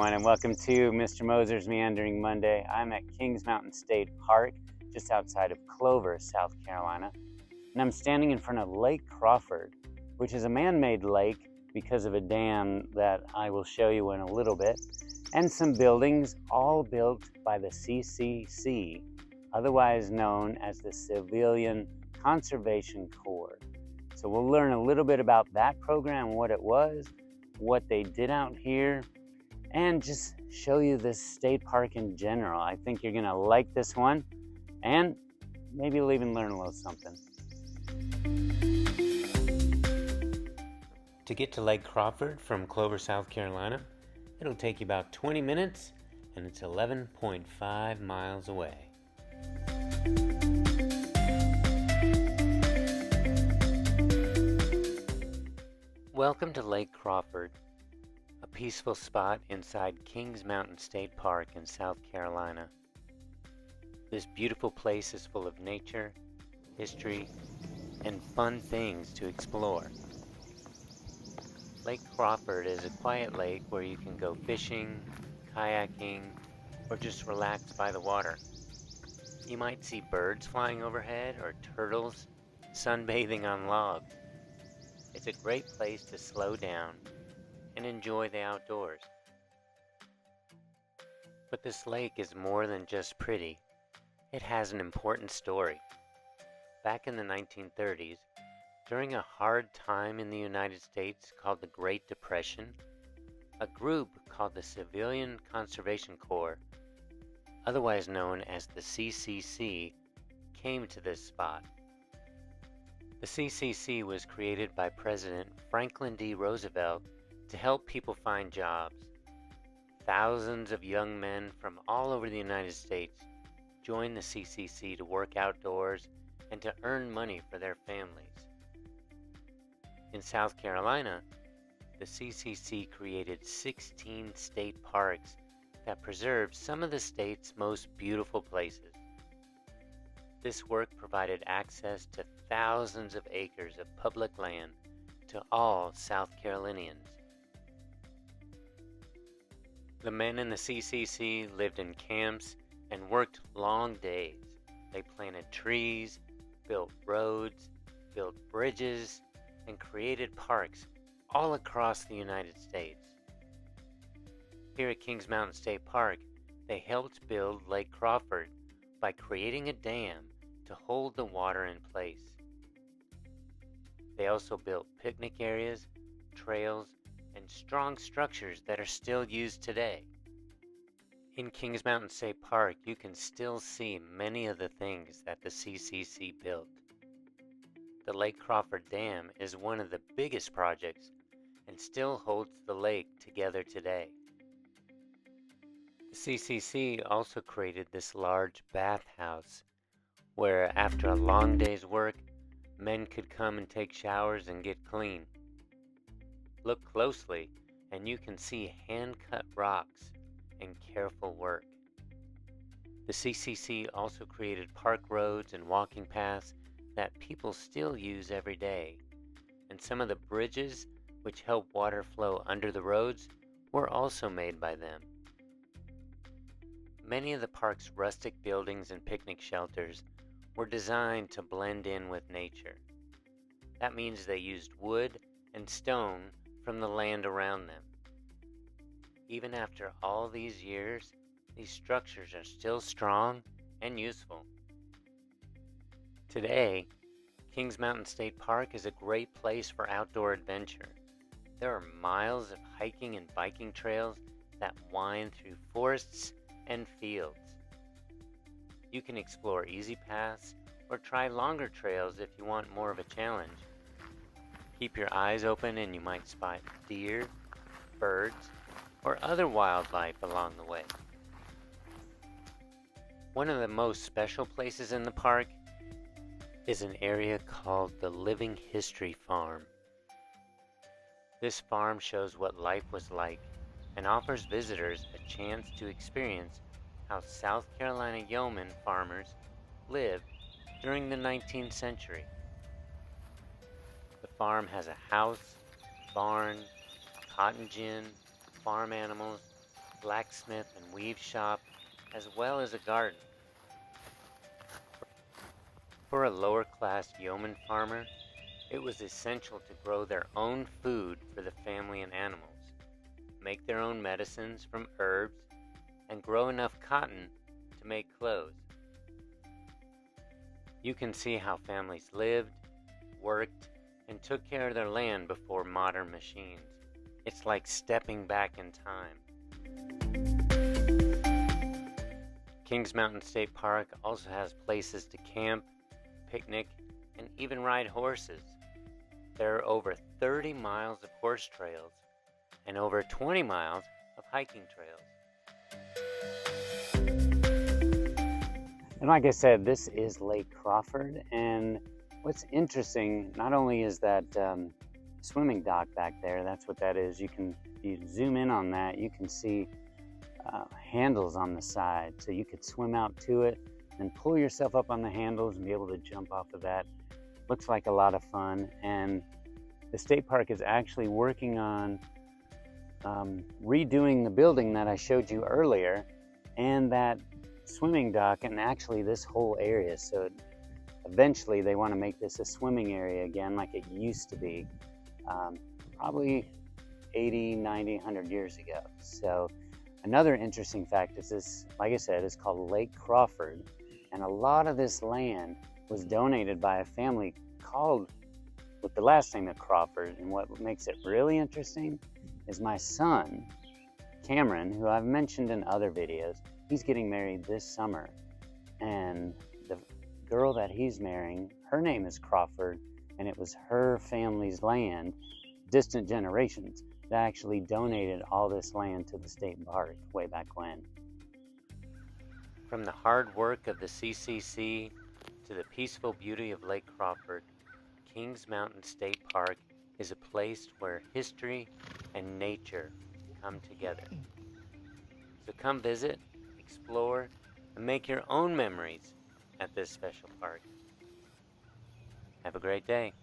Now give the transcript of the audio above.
everyone, and welcome to Mr. Moser's Meandering Monday. I'm at Kings Mountain State Park, just outside of Clover, South Carolina, and I'm standing in front of Lake Crawford, which is a man-made lake because of a dam that I will show you in a little bit, and some buildings, all built by the CCC, otherwise known as the Civilian Conservation Corps. So we'll learn a little bit about that program, what it was, what they did out here, and just show you this state park in general. I think you're gonna like this one, and maybe you'll even learn a little something. To get to Lake Crawford from Clover, South Carolina, it'll take you about 20 minutes, and it's 11.5 miles away. Welcome to Lake Crawford, a peaceful spot inside Kings Mountain State Park in South Carolina. This beautiful place is full of nature, history, and fun things to explore. Lake Crawford is a quiet lake where you can go fishing, kayaking, or just relax by the water. You might see birds flying overhead or turtles sunbathing on logs. It's a great place to slow down and enjoy the outdoors. But this lake is more than just pretty. It has an important story. Back in the 1930s, during a hard time in the United States called the Great Depression, a group called the Civilian Conservation Corps, otherwise known as the CCC, came to this spot. The CCC was created by President Franklin D. Roosevelt to help people find jobs. Thousands of young men from all over the United States joined the CCC to work outdoors and to earn money for their families. In South Carolina, the CCC created 16 state parks that preserved some of the state's most beautiful places. This work provided access to thousands of acres of public land to all South Carolinians. The men in the CCC lived in camps and worked long days. They planted trees, built roads, built bridges, and created parks all across the United States. Here at Kings Mountain State Park, they helped build Lake Crawford by creating a dam to hold the water in place. They also built picnic areas, trails, and strong structures that are still used today. In Kings Mountain State Park, you can still see many of the things that the CCC built. The Lake Crawford Dam is one of the biggest projects and still holds the lake together today. The CCC also created this large bathhouse where, after a long day's work, men could come and take showers and get clean. Look closely and you can see hand-cut rocks and careful work. The CCC also created park roads and walking paths that people still use every day, and some of the bridges which help water flow under the roads were also made by them. Many of the park's rustic buildings and picnic shelters were designed to blend in with nature. That means they used wood and stone from the land around them. Even after all these years, these structures are still strong and useful. Today, Kings Mountain State Park is a great place for outdoor adventure. There are miles of hiking and biking trails that wind through forests and fields. You can explore easy paths or try longer trails if you want more of a challenge. Keep your eyes open and you might spot deer, birds, or other wildlife along the way. One of the most special places in the park is an area called the Living History Farm. This farm shows what life was like and offers visitors a chance to experience how South Carolina yeoman farmers lived during the 19th century. The farm has a house, barn, cotton gin, farm animals, blacksmith and weave shop, as well as a garden. For a lower-class yeoman farmer, it was essential to grow their own food for the family and animals, make their own medicines from herbs, and grow enough cotton to make clothes. You can see how families lived, worked, and took care of their land before modern machines. It's like stepping back in time. Kings Mountain State Park also has places to camp, picnic, and even ride horses. There are over 30 miles of horse trails and over 20 miles of hiking trails. And like I said, this is Lake Crawford, and what's interesting, not only is that swimming dock back there, that's what that is. If you zoom in on that, you can see handles on the side, so you could swim out to it and pull yourself up on the handles and be able to jump off of that. Looks like a lot of fun, and the state park is actually working on redoing the building that I showed you earlier, and that swimming dock, and actually this whole area. So eventually they want to make this a swimming area again like it used to be, probably 80, 90, 100 years ago. So another interesting fact is this, like I said, is called Lake Crawford, and a lot of this land was donated by a family called with the last name of Crawford. And what makes it really interesting is my son, Cameron, who I've mentioned in other videos, he's getting married this summer. And the girl that he's marrying, her name is Crawford, and it was her family's land, distant generations, that actually donated all this land to the state park way back when. From the hard work of the CCC to the peaceful beauty of Lake Crawford, Kings Mountain State Park is a place where history and nature come together. So come visit, explore, and make your own memories at this special park. Have a great day.